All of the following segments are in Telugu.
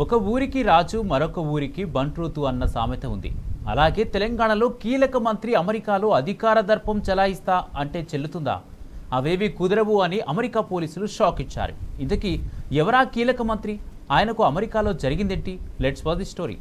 ఒక ఊరికి రాజు మరొక ఊరికి బంట్రూతు అన్న సామెత ఉంది. అలాగే తెలంగాణలో కీలక మంత్రి అమెరికాలో అధికార దర్పం చెలాయిస్తా అంటే చెల్లుతుందా? అవేవి కుదరవు అని అమెరికా పోలీసులు షాక్ ఇచ్చారు. ఇంతకీ ఎవరా కీలక మంత్రి? ఆయనకు అమెరికాలో జరిగిందేంటి? Let's watch the story.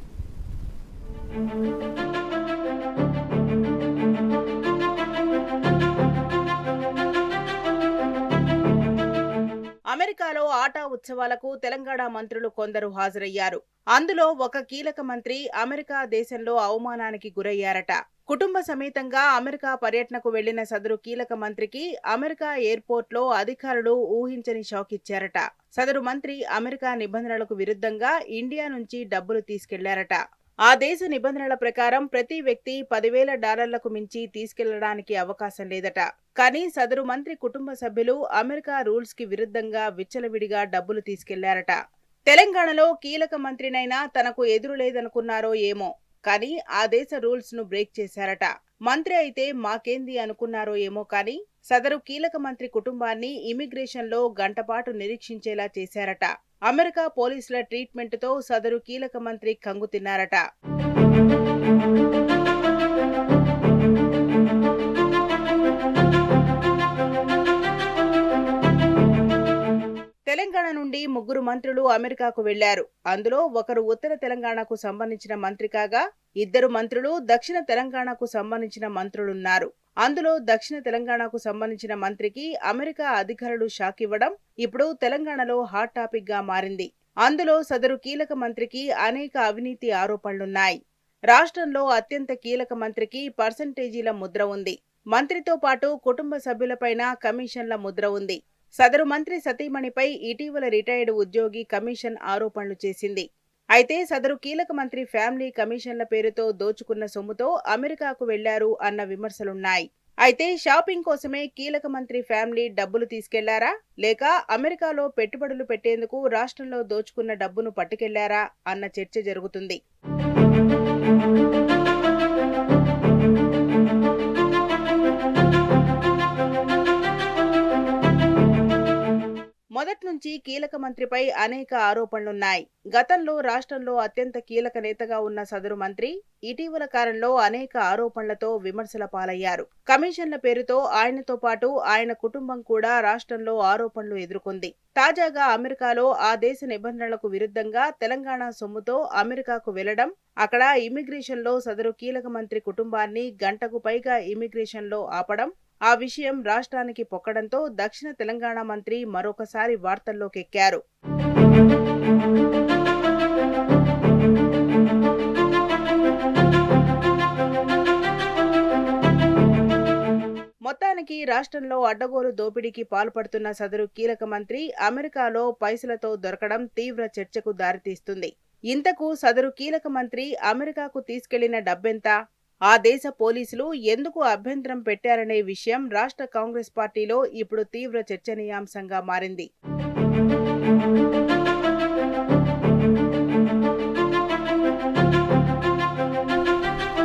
అమెరికాలో ఆటా ఉత్సవాలకు తెలంగాణ మంత్రులు కొందరు హాజరయ్యారు. అందులో ఒక కీలక మంత్రి అమెరికా దేశంలో అవమానానికి గురయ్యారట. కుటుంబ సమేతంగా అమెరికా పర్యటనకు వెళ్లిన సదరు కీలక మంత్రికి అమెరికా ఎయిర్పోర్ట్ లో అధికారులు ఊహించని షాక్ ఇచ్చారట. సదరు మంత్రి అమెరికా నిబంధనలకు విరుద్ధంగా ఇండియా నుంచి డబ్బులు తీసుకెళ్లారట. ఆ దేశ నిబంధనల ప్రకారం ప్రతి వ్యక్తి $10,000 మించి తీసుకెళ్లడానికి అవకాశం లేదట. కానీ సదరు మంత్రి కుటుంబ సభ్యులు అమెరికా రూల్స్ కి విరుద్ధంగా విచ్చలవిడిగా డబ్బులు తీసుకెళ్లారట. తెలంగాణలో కీలక మంత్రినైనా తనకు ఎదురు లేదనుకున్నారో ఏమో, కానీ ఆ దేశ రూల్స్ ను బ్రేక్ చేశారట. మంత్రి అయితే మాకేంది అనుకున్నారో ఏమో, కానీ సదరు కీలక మంత్రి కుటుంబాన్ని ఇమిగ్రేషన్ లో గంటపాటు నిరీక్షించేలా చేశారట. అమెరికా పోలీసుల ట్రీట్మెంట్ తో సదరు కీలక మంత్రి కంగు తిన్నారట. తెలంగాణ నుండి 3 మంత్రులు అమెరికాకు వెళ్లారు. అందులో ఒకరు ఉత్తర తెలంగాణకు సంబంధించిన మంత్రి కాగా, 2 మంత్రులు దక్షిణ తెలంగాణకు సంబంధించిన మంత్రులున్నారు. అందులో దక్షిణ తెలంగాణకు సంబంధించిన మంత్రికి అమెరికా అధికారులు షాక్ ఇవ్వడం ఇప్పుడు తెలంగాణలో హాట్ టాపిక్ గా మారింది. అందులో సదరు కీలక మంత్రికి అనేక అవినీతి ఆరోపణలున్నాయి. రాష్ట్రంలో అత్యంత కీలక మంత్రికి పర్సంటేజీల ముద్ర ఉంది. మంత్రితో పాటు కుటుంబ సభ్యులపైన కమిషన్ల ముద్ర ఉంది. సదరు మంత్రి సతీమణిపై ఇటీవల రిటైర్డ్ ఉద్యోగి కమిషన్ ఆరోపణలు చేసింది. అయితే సదరు కీలక మంత్రి ఫ్యామిలీ కమిషన్ల పేరుతో దోచుకున్న సొమ్ముతో అమెరికాకు వెళ్లారు అన్న విమర్శలున్నాయి. అయితే షాపింగ్ కోసమే కీలక మంత్రి ఫ్యామిలీ డబ్బులు తీసుకెళ్లారా, లేక అమెరికాలో పెట్టుబడులు పెట్టేందుకు రాష్ట్రంలో దోచుకున్న డబ్బును పట్టుకెళ్లారా అన్న చర్చ జరుగుతుంది. మొదటి నుంచి కీలక మంత్రిపై అనేక ఆరోపణలున్నాయి. గతంలో రాష్ట్రంలో అత్యంత కీలక నేతగా ఉన్న సదరు మంత్రి ఇటీవల కాలంలో అనేక ఆరోపణలతో విమర్శల పాలయ్యారు. కమిషన్ల పేరుతో ఆయనతో పాటు ఆయన కుటుంబం కూడా రాష్ట్రంలో ఆరోపణలు ఎదుర్కొంది. తాజాగా అమెరికాలో ఆ దేశ నిబంధనలకు విరుద్ధంగా తెలంగాణ సొమ్ముతో అమెరికాకు వెళ్లడం, అక్కడ ఇమిగ్రేషన్ లో సదరు కీలక మంత్రి కుటుంబాన్ని గంటకు పైగా ఇమిగ్రేషన్ లో ఆపడం, ఆ విషయం రాష్ట్రానికి పొక్కడంతో దక్షిణ తెలంగాణ మంత్రి మరొకసారి వార్తల్లోకెక్కారు. మొత్తానికి రాష్ట్రంలో అడ్డగోలు దోపిడీకి పాల్పడుతున్న సదరు కీలక మంత్రి అమెరికాలో పైసలతో దొరకడం తీవ్ర చర్చకు దారితీస్తుంది. ఇంతకు సదరు కీలక మంత్రి అమెరికాకు తీసుకెళ్లిన డబ్బెంత? ఆ దేశ పోలీసులు ఎందుకు అభ్యంతరం పెట్టారనే విషయం రాష్ట్ర కాంగ్రెస్ పార్టీలో ఇప్పుడు తీవ్ర చర్చనీయాంశంగా మారింది.